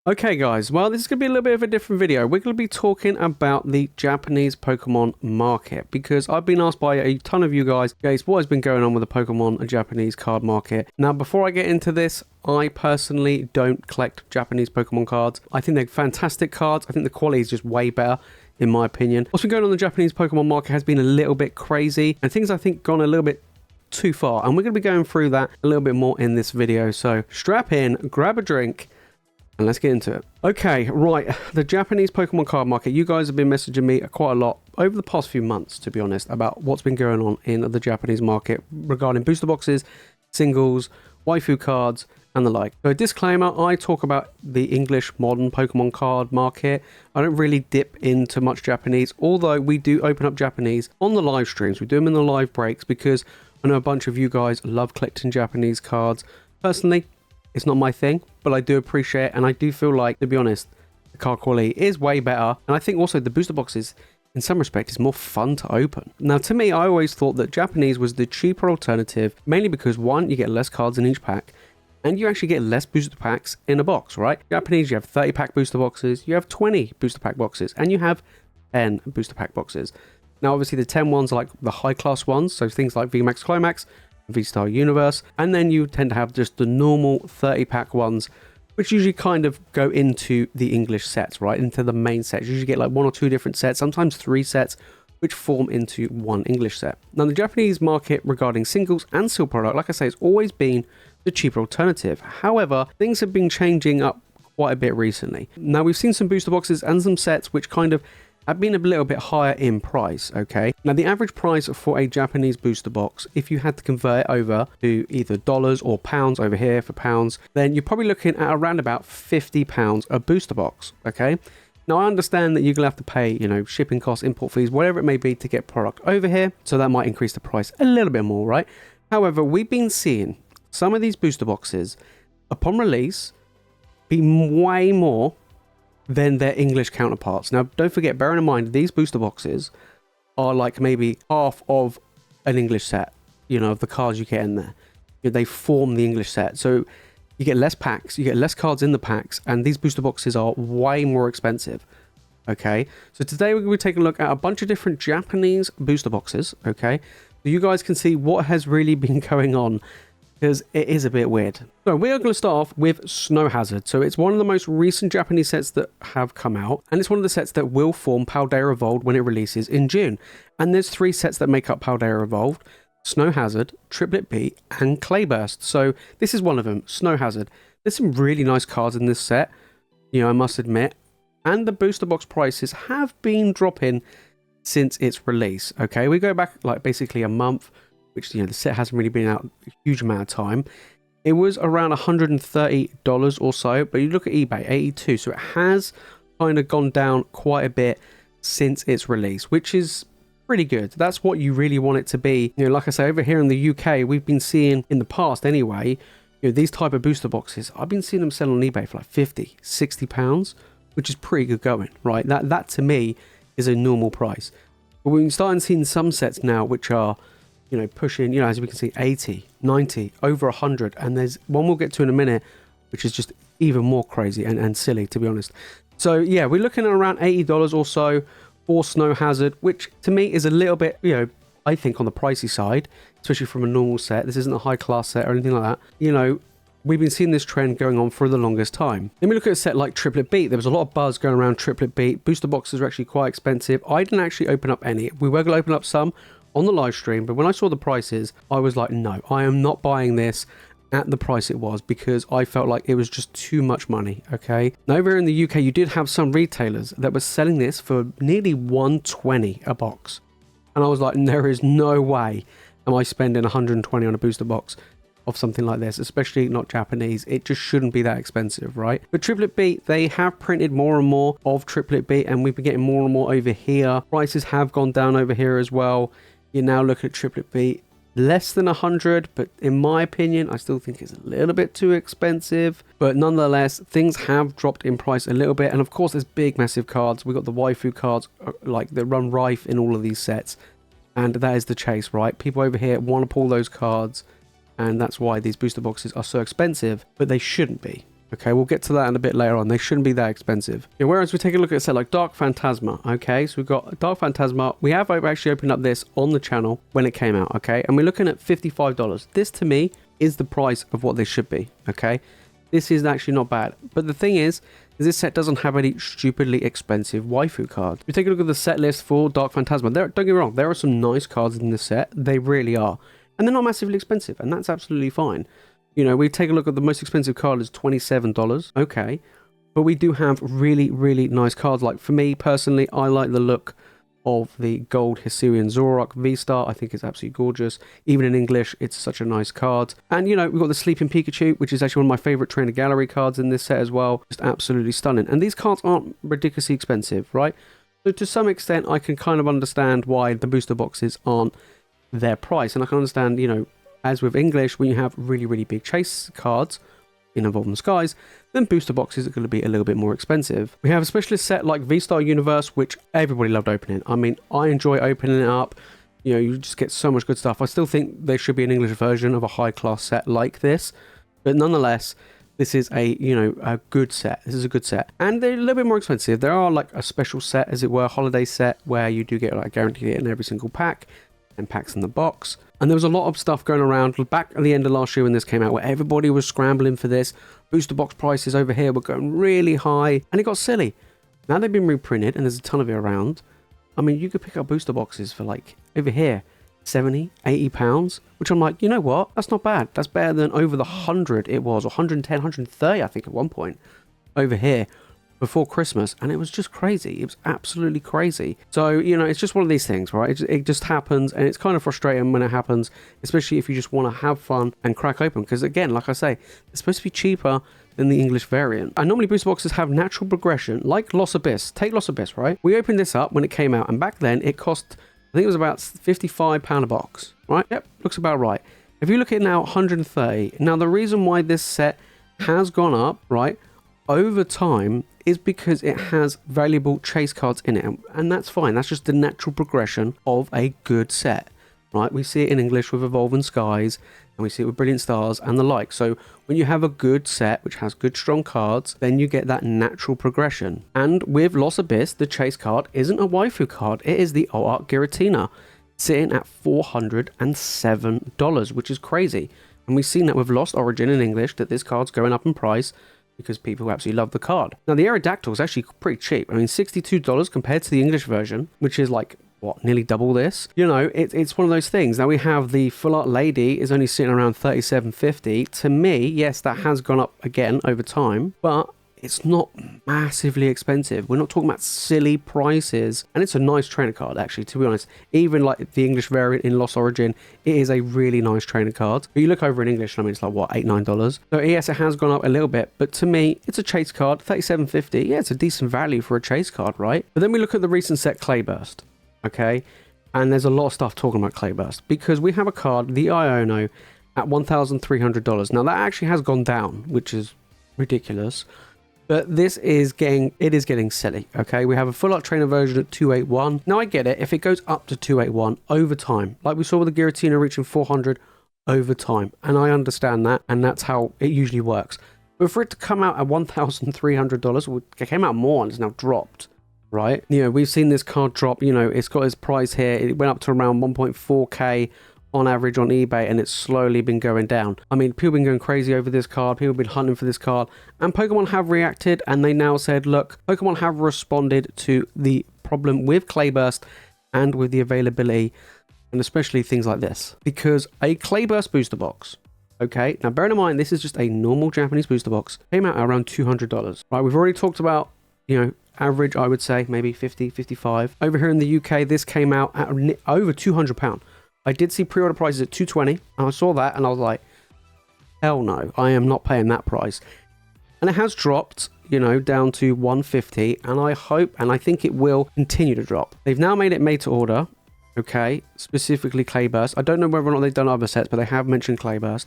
Okay guys, well this is going to be a little bit of a different video. We're going to be talking about the Japanese Pokemon market because I've been asked by a ton of you guys, what has been going on with the Pokemon Japanese card market? Now before I get into this, I personally don't collect Japanese Pokemon cards. I think they're fantastic cards. I think the quality is just way better in my opinion. What's been going on in the Japanese Pokemon market has been a little bit crazy and things I think gone a little bit too far, and we're going to be going through that a little bit more in this video. So strap in, grab a drink, and let's get into it. Okay, right, the Japanese Pokemon card market. You guys have been messaging me quite a lot over the past few months, to be honest, about what's been going on in the Japanese market regarding booster boxes, singles, waifu cards, and the like. So a disclaimer, I talk about the English modern Pokemon card market. I don't really dip into much Japanese, although we do open up Japanese on the live streams. We do them in the live breaks because I know a bunch of you guys love collecting Japanese cards. Personally, it's not my thing, but I do appreciate it, and I do feel like, to be honest, the card quality is way better, and I think also the booster boxes, in some respect, is more fun to open. Now, to me, I always thought that Japanese was the cheaper alternative, mainly because, one, you get less cards in each pack, and you actually get less booster packs in a box, right? Japanese, you have 30-pack booster boxes, you have 20 booster pack boxes, and you have 10 booster pack boxes. Now, obviously, the 10 ones are like the high-class ones, so things like VMAX Climax, V-Star Universe, and then you tend to have just the normal 30-pack ones, which usually kind of go into the English sets, right? Into the main sets. You usually get like one or two different sets, sometimes three sets, which form into one English set. Now, the Japanese market regarding singles and seal product, like I say, it's always been the cheaper alternative. However, things have been changing up quite a bit recently. Now, we've seen some booster boxes and some sets which kind of have been a little bit higher in price, okay? Now, the average price for a Japanese booster box, if you had to convert it over to either dollars or pounds over here for pounds, then you're probably looking at around about £50 a booster box, okay? Now, I understand that you're gonna have to pay, shipping costs, import fees, whatever it may be to get product over here, so that might increase the price a little bit more, right? However, we've been seeing some of these booster boxes, upon release, be way more than their English counterparts. Now, don't forget, bearing in mind, these booster boxes are like maybe half of an English set, of the cards you get in there. They form the English set. So you get less packs, you get less cards in the packs, and these booster boxes are way more expensive. Okay, so today we're going to be taking a look at a bunch of different Japanese booster boxes, okay? So you guys can see what has really been going on, because it is a bit weird. So we are going to start off with Snow Hazard. So it's one of the most recent Japanese sets that have come out, and it's one of the sets that will form Paldea Evolved when it releases in June. And there's three sets that make up Paldea Evolved: Snow Hazard, Triplet B, and Clayburst. So this is one of them, Snow Hazard. There's some really nice cards in this set, I must admit, and the booster box prices have been dropping since its release. Okay, we go back like basically a month, which the set hasn't really been out a huge amount of time. It was around $130 or so, but you look at eBay, 82, so it has kind of gone down quite a bit since its release, which is pretty good. That's what you really want it to be. Like I say, over here in the UK, we've been seeing in the past anyway, these type of booster boxes, I've been seeing them sell on eBay for like 50, 60 pounds, which is pretty good going, right? That to me is a normal price. But we're starting seeing some sets now which are pushing, as we can see, 80, 90, over 100. And there's one we'll get to in a minute, which is just even more crazy and silly, to be honest. So yeah, we're looking at around $80 or so for Snow Hazard, which to me is a little bit, I think on the pricey side, especially from a normal set. This isn't a high class set or anything like that. We've been seeing this trend going on for the longest time. Let me look at a set like Triplet Beat. There was a lot of buzz going around Triplet Beat. Booster boxes are actually quite expensive. I didn't actually open up any. We were going to open up some on the live stream, but when I saw the prices, I was like, no, I am not buying this at the price it was, because I felt like it was just too much money, okay? Now, over here in the UK, you did have some retailers that were selling this for nearly $120 a box. And I was like, there is no way am I spending $120 on a booster box of something like this, especially not Japanese. It just shouldn't be that expensive, right? But Triplet Beat, they have printed more and more of Triplet Beat, and we've been getting more and more over here. Prices have gone down over here as well. You now look at Triplet Beat, less than 100, but in my opinion, I still think it's a little bit too expensive. But nonetheless, things have dropped in price a little bit. And of course, there's big, massive cards. We've got the waifu cards, like that run rife in all of these sets. And that is the chase, right? People over here want to pull those cards. And that's why these booster boxes are so expensive, but they shouldn't be. Okay, we'll get to that in a bit later on. They shouldn't be that expensive. Yeah, whereas we take a look at a set like Dark Phantasma. Okay, so we've got Dark Phantasma. We have actually opened up this on the channel when it came out. Okay, and we're looking at $55. This to me is the price of what this should be. Okay, this is actually not bad. But the thing is this set doesn't have any stupidly expensive waifu cards. If you take a look at the set list for Dark Phantasma, don't get me wrong, there are some nice cards in this set. They really are. And they're not massively expensive, and that's absolutely fine. You know, we take a look at the most expensive card is $27. Okay. But we do have really, really nice cards. Like for me personally, I like the look of the gold Hisuian Zorok V-Star. I think it's absolutely gorgeous. Even in English, it's such a nice card. And you know, we've got the Sleeping Pikachu, which is actually one of my favorite trainer gallery cards in this set as well. Just absolutely stunning. And these cards aren't ridiculously expensive, right? So to some extent, I can kind of understand why the booster boxes aren't their price. And I can understand, you know, as with English, when you have really, really big chase cards in Evolving Skies, then booster boxes are going to be a little bit more expensive. We have a specialist set like V-Star Universe, which everybody loved opening. I mean, I enjoy opening it up. You know, you just get so much good stuff. I still think there should be an English version of a high-class set like this. But nonetheless, this is a, you know, a good set. This is a good set. And they're a little bit more expensive. There are like a special set, as it were, holiday set, where you do get like guaranteed it in every single pack, and packs in the box. And there was a lot of stuff going around back at the end of last year when this came out, where everybody was scrambling for this. Booster box prices over here were going really high, and it got silly. Now they've been reprinted, and there's a ton of it around. I mean, you could pick up booster boxes for like, over here, 70, 80 pounds, which I'm like, you know what? That's not bad. That's better than over the 100 it was, or 110, 130, I think at one point, over here before Christmas, and it was just crazy. It was absolutely crazy. So, you know, it's just one of these things, right? It just happens, and it's kind of frustrating when it happens, especially if you just want to have fun and crack open, because again, like I say, it's supposed to be cheaper than the English variant. And normally booster boxes have natural progression, like Lost Abyss. Take Lost Abyss, right? We opened this up when it came out, and back then it cost, I think it was about £55 a box, right? Yep, looks about right. If you look at it now, 130. Now, the reason why this set has gone up, right, over time is because it has valuable chase cards in it, and that's fine. That's just the natural progression of a good set, right? We see it in English with Evolving Skies, and we see it with Brilliant Stars and the like. So when you have a good set which has good strong cards, then you get that natural progression. And with Lost Abyss, the chase card isn't a waifu card, it is the Art Giratina, sitting at $407, which is crazy. And we've seen that with Lost Origin in English, that this card's going up in price because people absolutely love the card. Now, the Aerodactyl is actually pretty cheap. I mean, $62 compared to the English version, which is like, what, nearly double this? You know, it's one of those things. Now, we have the Full Art Lady is only sitting around $37.50. To me, yes, that has gone up again over time, but it's not massively expensive. We're not talking about silly prices. And it's a nice trainer card, actually, to be honest. Even like the English variant in Lost Origin, it is a really nice trainer card. But you look over in English, I mean, it's like, what, $8, $9? So yes, it has gone up a little bit. But to me, it's a chase card, $37.50. Yeah, it's a decent value for a chase card, right? But then we look at the recent set Clayburst, okay? And there's a lot of stuff talking about Clayburst, because we have a card, the Iono, at $1,300. Now, that actually has gone down, which is ridiculous. But this is getting silly, okay? We have a full art trainer version at 281. Now, I get it. If it goes up to 281 over time, like we saw with the Giratina reaching 400 over time, and I understand that, and that's how it usually works. But for it to come out at $1,300, it came out more and it's now dropped, right? You know, we've seen this card drop. You know, it's got its price here. It went up to around 1.4K on average on eBay, and it's slowly been going down. I mean, people have been going crazy over this card. People have been hunting for this card, and Pokemon have reacted, and they now said, look, Pokemon have responded to the problem with Clayburst and with the availability, and especially things like this. Because a Clayburst booster box, okay, now bearing in mind, this is just a normal Japanese booster box, came out at around $200, right? We've already talked about, you know, average, I would say, maybe 50, 55. Over here in the UK, this came out at over £200. I did see pre-order prices at $220, and I saw that, and I was like, hell no, I am not paying that price. And it has dropped, you know, down to $150, and I hope, and I think it will continue to drop. They've now made it made to order, okay, specifically Clayburst. I don't know whether or not they've done other sets, but they have mentioned Clayburst,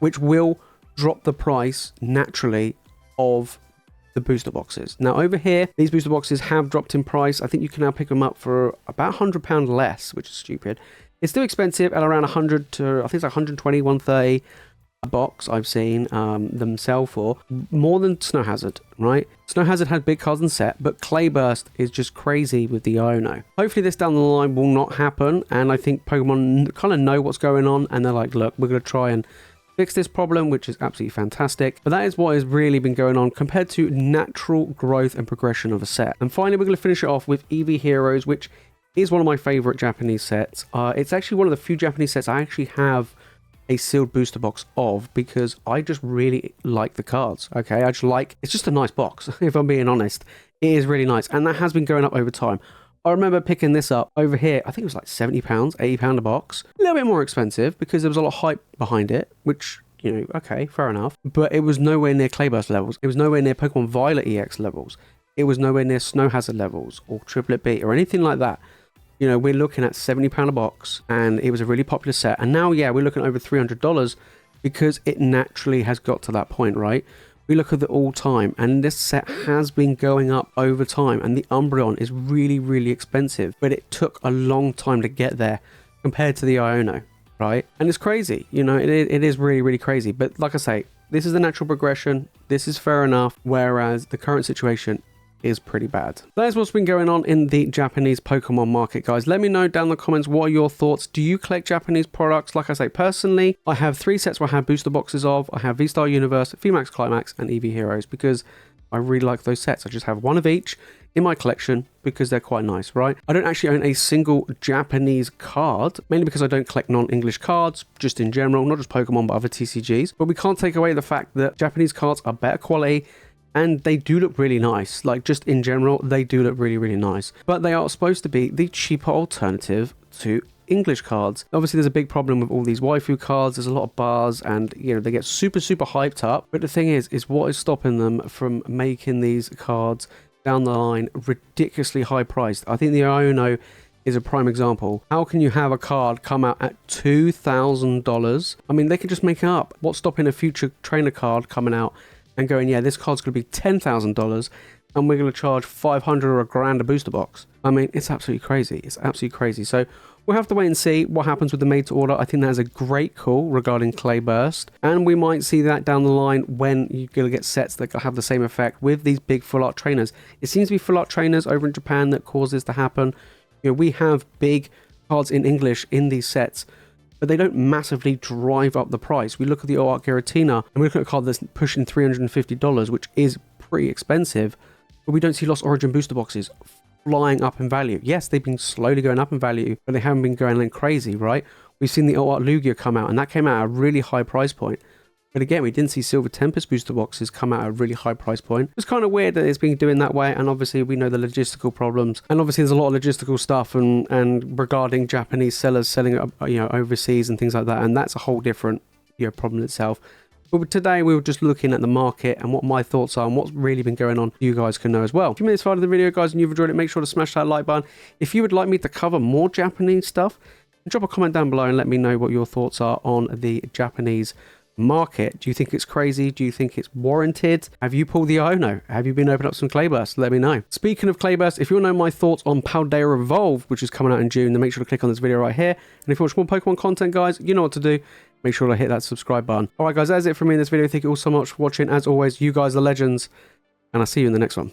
which will drop the price naturally of the booster boxes. Now, over here, these booster boxes have dropped in price. I think you can now pick them up for about £100 less, which is stupid. It's still expensive at around 100 to, I think it's like 120, 130. box I've seen them sell for more than Snow Hazard, right? Snow Hazard had big cards in set, but Clayburst is just crazy with the Iono. Hopefully this down the line will not happen, and I think Pokemon kind of know what's going on, and they're like, look, we're going to try and fix this problem, which is absolutely fantastic. But that is what has really been going on compared to natural growth and progression of a set. And finally, we're going to finish it off with EV Heroes, which is one of my favorite Japanese sets. It's actually one of the few Japanese sets I actually have a sealed booster box of, because I just really like the cards. Okay, I just like, it's just a nice box. If I'm being honest, it is really nice, and that has been going up over time. I remember picking this up over here, I think it was like £70, £80 a box. A little bit more expensive because there was a lot of hype behind it, which, you know, okay, fair enough. But it was nowhere near Clayburst levels. It was nowhere near Pokemon Violet EX levels. It was nowhere near Snow Hazard levels or Triplet B or anything like that. You know, we're looking at £70 a box, and it was a really popular set. And now, yeah, we're looking at over $300 because it naturally has got to that point, right? We look at the all-time, and this set has been going up over time, and the Umbreon is really, really expensive, but it took a long time to get there compared to the Iono, right? And it's crazy, you know, it is really, really crazy. But like I say, this is the natural progression. This is fair enough, whereas the current situation is pretty bad. That is what's been going on in the Japanese Pokemon market, guys. Let me know down in the comments, what are your thoughts? Do you collect Japanese products? Like I say, personally, I have 3 sets where I have booster boxes of. I have V-Star Universe, VMAX Climax, and EV Heroes, because I really like those sets. I just have one of each in my collection because they're quite nice, right? I don't actually own a single Japanese card, mainly because I don't collect non-English cards, just in general, not just Pokemon, but other TCGs. But we can't take away the fact that Japanese cards are better quality, and they do look really nice. Like, just in general, they do look really, really nice. But they are supposed to be the cheaper alternative to English cards. Obviously, there's a big problem with all these waifu cards. There's a lot of bars, and, you know, they get super, super hyped up. But the thing is what is stopping them from making these cards down the line ridiculously high priced? I think the Iono is a prime example. How can you have a card come out at $2,000? I mean, they can just make it up. What's stopping a future trainer card coming out and going, yeah, this card's going to be $10,000 and we're going to charge 500 or $1,000 a booster box? I mean, it's absolutely crazy. It's absolutely crazy. So we'll have to wait and see what happens with the made to order. I think that is a great call regarding Clayburst, and we might see that down the line when you're going to get sets that have the same effect with these big full art trainers. It seems to be full art trainers over in Japan that cause this to happen. You know, we have big cards in English in these sets, but they don't massively drive up the price. We look at the OARC Giratina, and we look at a card that's pushing $350, which is pretty expensive, but we don't see Lost Origin booster boxes flying up in value. Yes, they've been slowly going up in value, but they haven't been going like crazy, right? We've seen the OARC Lugia come out, and that came out at a really high price point. But again, we didn't see Silver Tempest booster boxes come out at a really high price point. It's kind of weird that it's being doing that way, and obviously we know the logistical problems, and obviously there's a lot of logistical stuff and regarding Japanese sellers selling it, you know, overseas and things like that, and that's a whole different, you know, problem itself. But today we were just looking at the market and what my thoughts are and what's really been going on. You guys can know as well. If you made this far of the video, guys, and you've enjoyed it, make sure to smash that like button. If you would like me to cover more Japanese stuff, drop a comment down below and let me know what your thoughts are on the Japanese market. Do you think it's crazy? Do you think it's warranted? Have you pulled the Iono? Have you been opening up some Clayburst? Let me know. Speaking of Clayburst, if you want to know my thoughts on Paldea Evolve, which is coming out in June, then make sure to click on this video right here. And if you watch more Pokemon content, guys, you know what to do. Make sure to hit that subscribe button. Alright guys, that's it from me in this video. Thank you all so much for watching. As always, you guys are legends, and I'll see you in the next one.